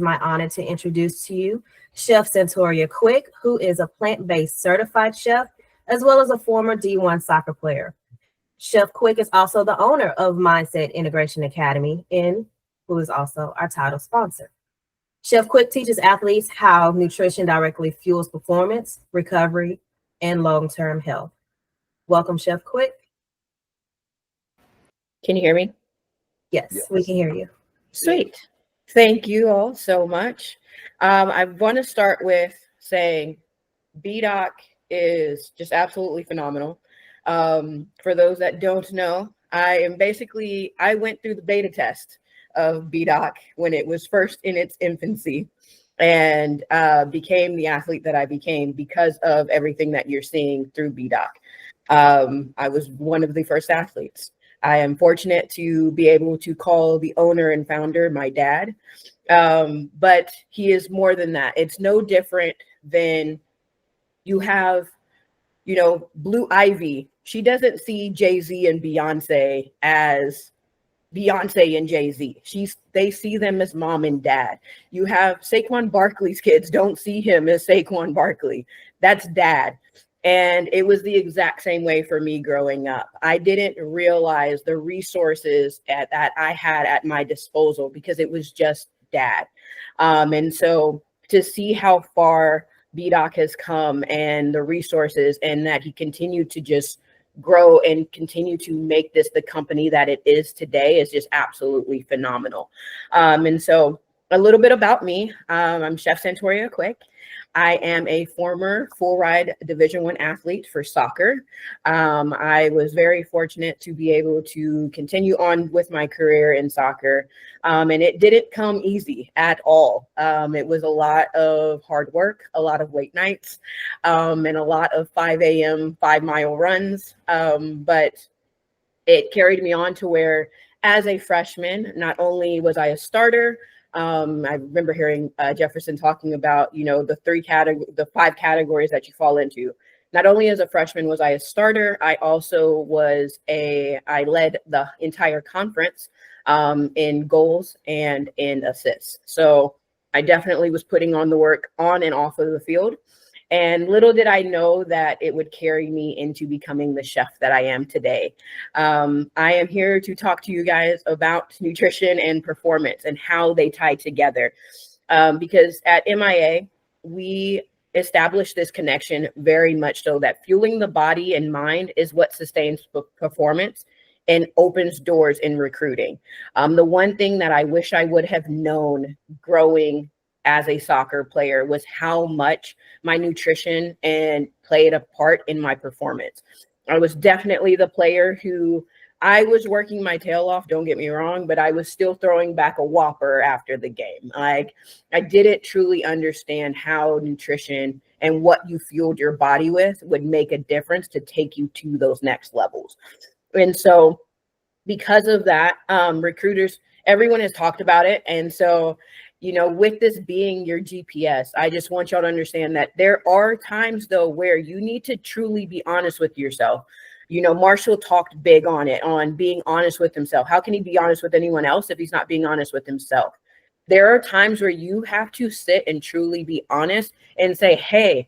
my honor to introduce to you Chef Santoria Quick, who is a plant-based certified chef, as well as a former D1 soccer player. Chef Quick is also the owner of Mindset Integration Academy, and who is also our title sponsor. Chef Quick teaches athletes how nutrition directly fuels performance, recovery, and long-term health. Welcome, Chef Quick. Can you hear me? Yes, we can hear you. Sweet. Thank you all so much. I want to start with saying BDOC is just absolutely phenomenal. For those that don't know, I went through the beta test of BDOC when it was first in its infancy, and became the athlete that I became because of everything that you're seeing through BDOC. I was one of the first athletes. I am fortunate to be able to call the owner and founder my dad, but he is more than that. It's no different than you have, Blue Ivy. She doesn't see Jay-Z and Beyonce as Beyonce and Jay-Z. They see them as mom and dad. You have Saquon Barkley's kids don't see him as Saquon Barkley. That's dad. And it was the exact same way for me growing up. I didn't realize the resources that I had at my disposal because it was just dad. And so to see how far BDOC has come and the resources, and that he continued to just grow and continue to make this the company that it is today, is just absolutely phenomenal. And so a little bit about me. I'm Chef Santoria Quick. I am a former full ride Division I athlete for soccer. I was very fortunate to be able to continue on with my career in soccer. And it didn't come easy at all. It was a lot of hard work, a lot of late nights, and a lot of 5 a.m., 5-mile runs. But it carried me on to where, as a freshman, not only was I a starter, I remember hearing Jefferson talking about, the 5 categories that you fall into. Not only as a freshman was I a starter, I also I led the entire conference in goals and in assists. So I definitely was putting on the work on and off of the field. And little did I know that it would carry me into becoming the chef that I am today. I am here to talk to you guys about nutrition and performance and how they tie together. Because at MIA, we established this connection very much so that fueling the body and mind is what sustains performance and opens doors in recruiting. The one thing that I wish I would have known growing as a soccer player was how much my nutrition and played a part in my performance. I was definitely the player who I was working my tail off, don't get me wrong, but I was still throwing back a Whopper after the game. Like, I didn't truly understand how nutrition and what you fueled your body with would make a difference to take you to those next levels. And so because of that, recruiters, everyone has talked about it. And so with this being your GPS, I just want y'all to understand that there are times, though, where you need to truly be honest with yourself. Marshall talked big on being honest with himself. How can he be honest with anyone else if he's not being honest with himself? There are times where you have to sit and truly be honest and say, hey,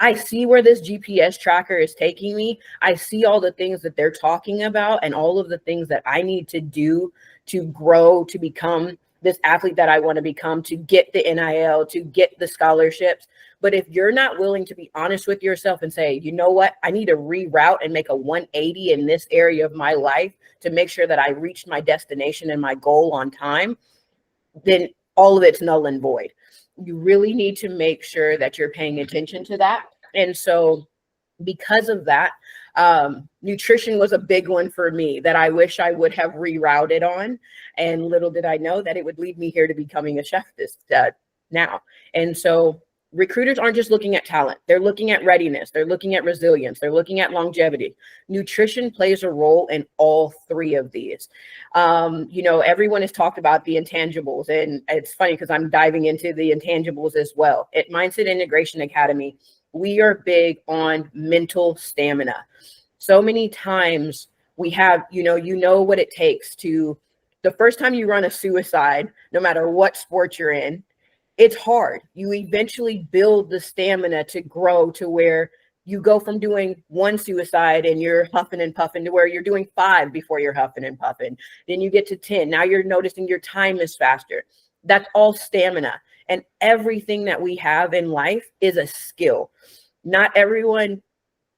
I see where this GPS tracker is taking me. I see all the things that they're talking about and all of the things that I need to do to grow, to become this athlete that I want to become, to get the NIL, to get the scholarships. But if you're not willing to be honest with yourself and say, you know what, I need to reroute and make a 180 in this area of my life to make sure that I reached my destination and my goal on time, then all of it's null and void. You really need to make sure that you're paying attention to that. And so because of that, nutrition was a big one for me that I wish I would have rerouted on. And little did I know that it would lead me here to becoming a chef now. And so recruiters aren't just looking at talent. They're looking at readiness. They're looking at resilience. They're looking at longevity. Nutrition plays a role in all 3 of these. Everyone has talked about the intangibles, and it's funny because I'm diving into the intangibles as well. At Mindset Integration Academy, we are big on mental stamina. So many times we have, what it takes to the first time you run a suicide, no matter what sport you're in, it's hard. You eventually build the stamina to grow to where you go from doing one suicide and you're huffing and puffing to where you're doing 5 before you're huffing and puffing. Then you get to 10. Now you're noticing your time is faster. That's all stamina. And everything that we have in life is a skill. Not everyone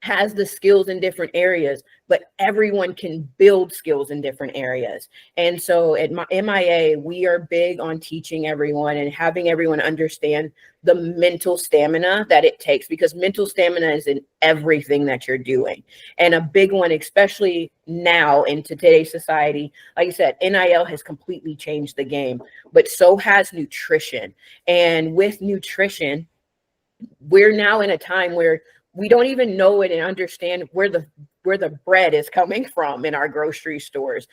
has the skills in different areas, but everyone can build skills in different areas. And so at MIA, we are big on teaching everyone and having everyone understand the mental stamina that it takes, because mental stamina is in everything that you're doing. And a big one, especially now in today's society, like I said, NIL has completely changed the game, but so has nutrition. And with nutrition, we're now in a time where we don't even know it and understand where the bread is coming from in our grocery stores.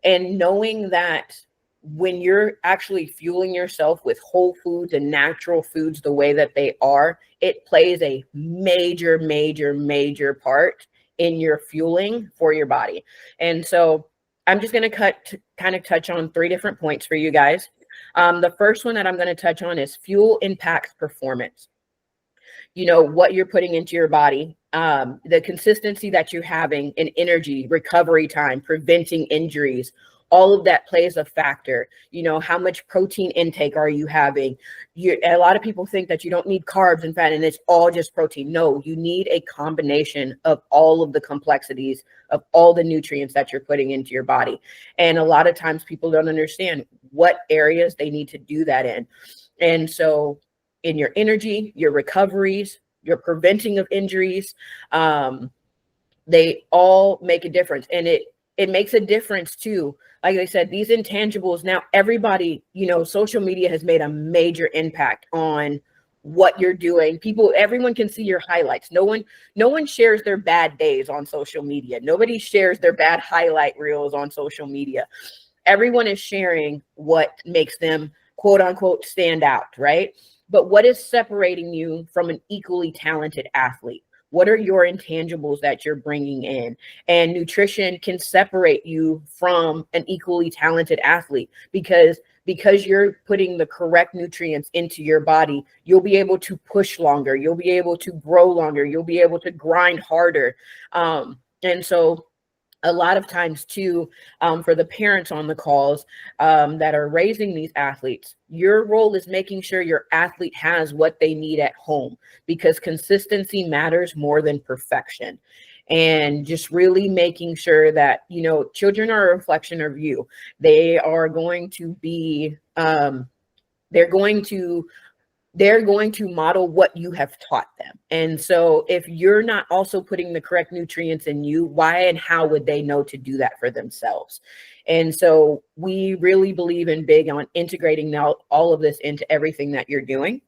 And knowing that when you're actually fueling yourself with whole foods and natural foods the way that they are, it plays a major, major, major part in your fueling for your body. And so I'm just going to kind of touch on 3 different points for you guys. The first one that I'm going to touch on is fuel impacts performance. You know, what you're putting into your body, the consistency that you're having in energy, recovery time, preventing injuries, all of that plays a factor. You know, how much protein intake are you having? A lot of people think that you don't need carbs and fat and it's all just protein. No, you need a combination of all of the complexities of all the nutrients that you're putting into your body. And a lot of times people don't understand what areas they need to do that in. And so in your energy, your recoveries, your preventing of injuries, they all make a difference. And it makes a difference too. Like I said, these intangibles, now everybody, you know, social media has made a major impact on what you're doing. Everyone can see your highlights. No one shares their bad days on social media. Nobody shares their bad highlight reels on social media. Everyone is sharing what makes them quote unquote stand out, right? But what is separating you from an equally talented athlete? What are your intangibles that you're bringing in? And nutrition can separate you from an equally talented athlete because you're putting the correct nutrients into your body, you'll be able to push longer. You'll be able to grow longer. You'll be able to grind harder. And so a lot of times too, for the parents on the calls that are raising these athletes, your role is making sure your athlete has what they need at home, because consistency matters more than perfection. And just really making sure that, you know, children are a reflection of you. They are going to be, they're going to model what you have taught them. And so if you're not also putting the correct nutrients in you, why and how would they know to do that for themselves? And so we really believe in big on integrating now all of this into everything that you're doing.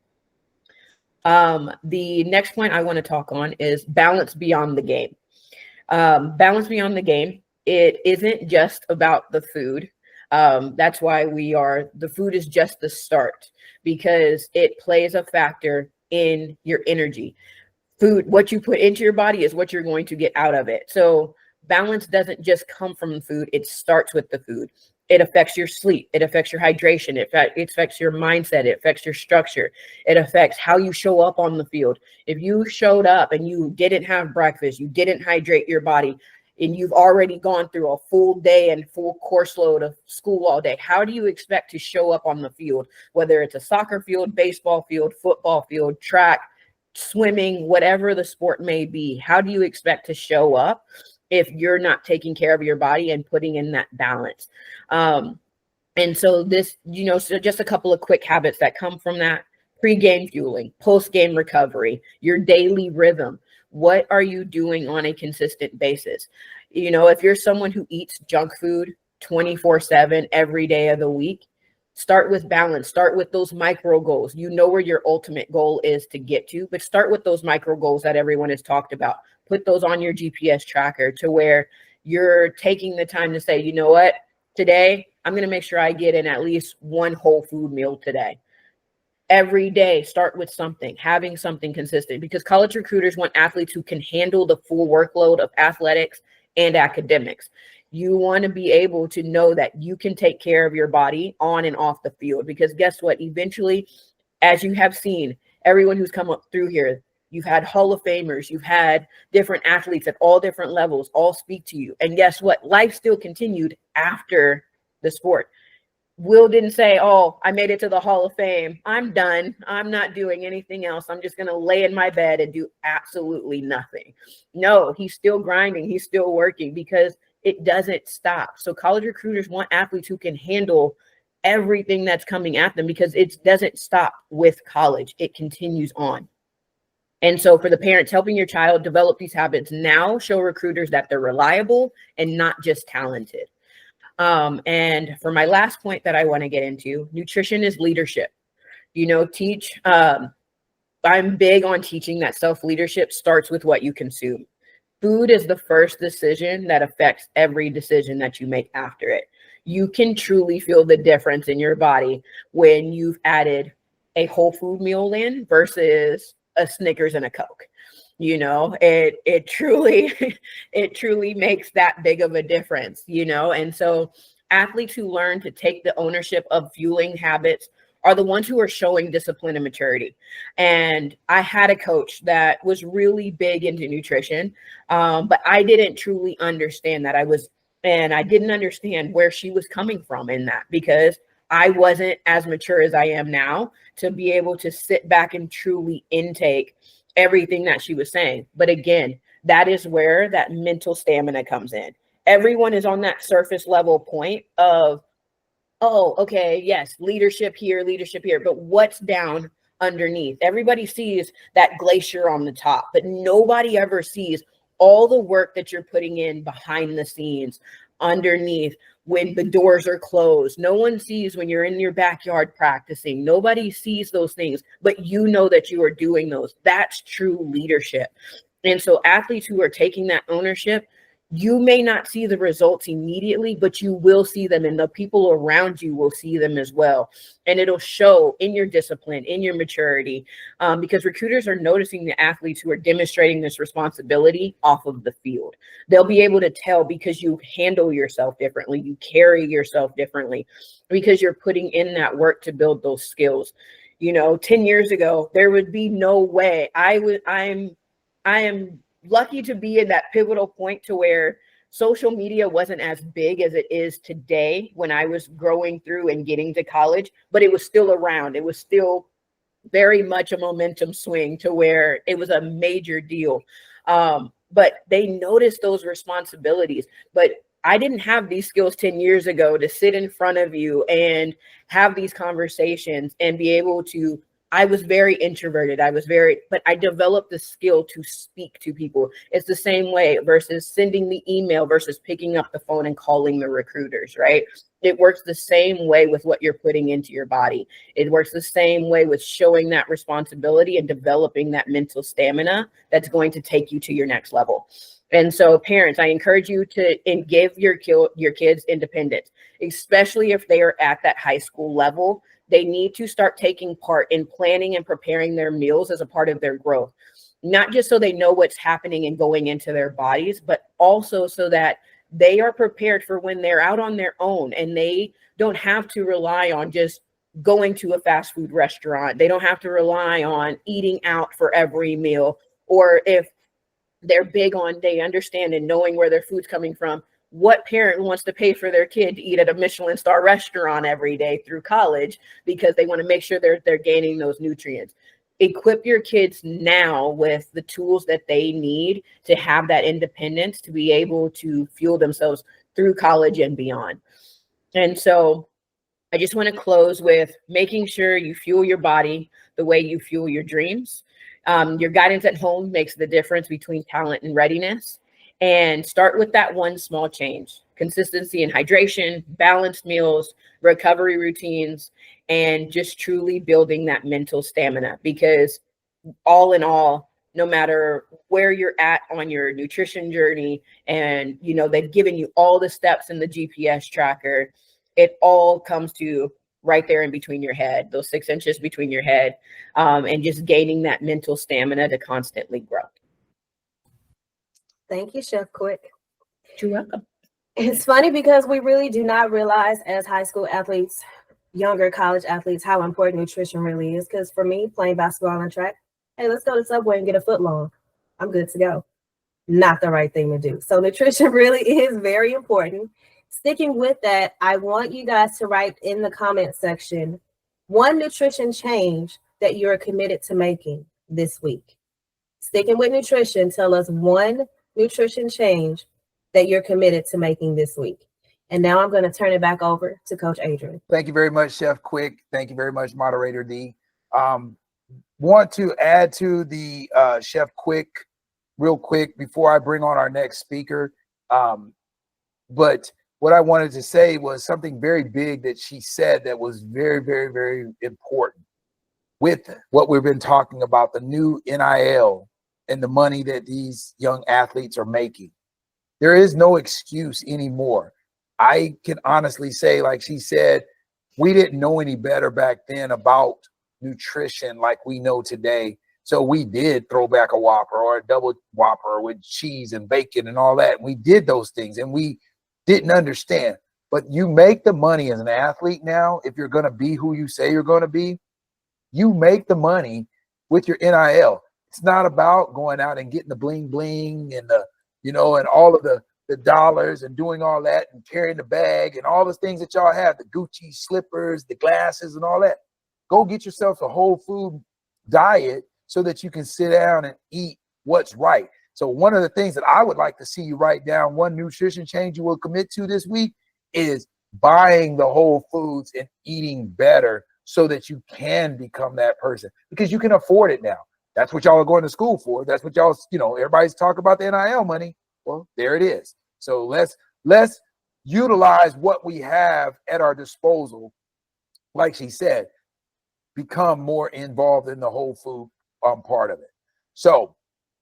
The next point I want to talk on is balance beyond the game. Balance beyond the game. It isn't just about the food. That's why the food is just the start, because it plays a factor in your energy. Food, what you put into your body is what you're going to get out of it. So balance doesn't just come from food. It starts with the food. It affects your sleep. It affects your hydration. It affects your mindset. It affects your structure. It affects how you show up on the field. If you showed up and you didn't have breakfast, you didn't hydrate your body, and you've already gone through a full day and full course load of school all day, how do you expect to show up on the field, whether it's a soccer field, baseball field, football field, track, swimming, whatever the sport may be? How do you expect to show up if you're not taking care of your body and putting in that balance? And so this, you know, so just a couple of quick habits that come from that: pre-game fueling, post-game recovery, your daily rhythm. What are you doing on a consistent basis? You know, if you're someone who eats junk food 24/7 every day of the week, start with balance. Start with those micro goals. You know where your ultimate goal is to get to, but start with those micro goals that everyone has talked about. Put those on your GPS tracker to where you're taking the time to say, you know what, today I'm going to make sure I get in at least one whole food meal today. Every day, start with something, having something consistent, because college recruiters want athletes who can handle the full workload of athletics and academics. You want to be able to know that you can take care of your body on and off the field, because guess what? Eventually, as you have seen, everyone who's come up through here, you've had Hall of Famers, you've had different athletes at all different levels, all speak to you. And guess what? Life still continued after the sport. Will didn't say, oh, I made it to the Hall of Fame, I'm done, I'm not doing anything else, I'm just going to lay in my bed and do absolutely nothing. No, he's still grinding, he's still working, because it doesn't stop. So college recruiters want athletes who can handle everything that's coming at them, because it doesn't stop with college, it continues on. And so for the parents, helping your child develop these habits now show recruiters that they're reliable and not just talented. And for my last point that I want to get into, nutrition is leadership. I'm big on teaching that self-leadership starts with what you consume. Food is the first decision that affects every decision that you make after it. You can truly feel the difference in your body when you've added a whole food meal in versus a Snickers and a Coke. It truly makes that big of a difference, and so athletes who learn to take the ownership of fueling habits are the ones who are showing discipline and maturity. And I had a coach that was really big into nutrition, but I didn't truly understand that. I didn't understand where she was coming from in that, because I wasn't as mature as I am now to be able to sit back and truly intake everything that she was saying. But again, that is where that mental stamina comes in. Everyone is on that surface level point of, oh, okay, yes, leadership here, but what's down underneath? Everybody sees that glacier on the top, but nobody ever sees all the work that you're putting in behind the scenes, underneath, when the doors are closed. No one sees when you're in your backyard practicing. Nobody sees those things, but you know that you are doing those. That's true leadership. And so athletes who are taking that ownership, you may not see the results immediately, but you will see them, and the people around you will see them as well. And it'll show in your discipline, in your maturity, because recruiters are noticing the athletes who are demonstrating this responsibility off of the field. They'll be able to tell because you handle yourself differently, you carry yourself differently, because you're putting in that work to build those skills. 10 years ago, there would be no way I am lucky to be in that pivotal point to where social media wasn't as big as it is today when I was growing through and getting to college, but it was still around. It was still very much a momentum swing to where it was a major deal. But they noticed those responsibilities. But I didn't have these skills 10 years ago to sit in front of you and have these conversations and be able to. I was very introverted. But I developed the skill to speak to people. It's the same way versus sending the email versus picking up the phone and calling the recruiters, right? It works the same way with what you're putting into your body. It works the same way with showing that responsibility and developing that mental stamina that's going to take you to your next level. And so parents, I encourage you to give your kids independence, especially if they are at that high school level. They need to start taking part in planning and preparing their meals as a part of their growth, not just so they know what's happening and going into their bodies, but also so that they are prepared for when they're out on their own and they don't have to rely on just going to a fast food restaurant. They don't have to rely on eating out for every meal, or if they're big on, they understand and knowing where their food's coming from. What parent wants to pay for their kid to eat at a Michelin star restaurant every day through college because they want to make sure they're gaining those nutrients? Equip your kids now with the tools that they need to have that independence to be able to fuel themselves through college and beyond. And so I just want to close with making sure you fuel your body the way you fuel your dreams. Your guidance at home makes the difference between talent and readiness. And start with that one small change: consistency in hydration, balanced meals, recovery routines, and just truly building that mental stamina. Because all in all, no matter where you're at on your nutrition journey, and they've given you all the steps in the GPS tracker, it all comes to right there in between your head, those 6 inches between your head, and just gaining that mental stamina to constantly grow. Thank you, Chef Quick. You're welcome. It's funny because we really do not realize as high school athletes, younger college athletes, how important nutrition really is. Because for me, playing basketball and track, hey, let's go to Subway and get a foot long. I'm good to go. Not the right thing to do. So nutrition really is very important. Sticking with that, I want you guys to write in the comment section one nutrition change that you're committed to making this week. Sticking with nutrition, tell us one nutrition change that you're committed to making this week. And now I'm going to turn it back over to Coach Adrian. Thank you very much, Chef Quick. Thank you very much, Moderator D. Want to add to the Chef Quick real quick before I bring on our next speaker. But what I wanted to say was something very big that she said that was very, very, very important with what we've been talking about, the new NIL and the money that these young athletes are making. There is no excuse anymore. I can honestly say, like she said, we didn't know any better back then about nutrition like we know today. So we did throw back a Whopper or a double Whopper with cheese and bacon and all that. We did those things and we didn't understand. But you make the money as an athlete now. If you're going to be who you say you're going to be, you make the money with your NIL. It's not about going out and getting the bling bling and the, and all of the dollars and doing all that and carrying the bag and all the things that y'all have, the Gucci slippers, the glasses and all that. Go get yourself a whole food diet so that you can sit down and eat what's right. So one of the things that I would like to see you write down, one nutrition change you will commit to this week is buying the whole foods and eating better so that you can become that person because you can afford it now. That's what y'all are going to school for. That's what y'all, everybody's talking about the NIL money. Well, there it is. So let's utilize what we have at our disposal. Like she said, become more involved in the whole food part of it. So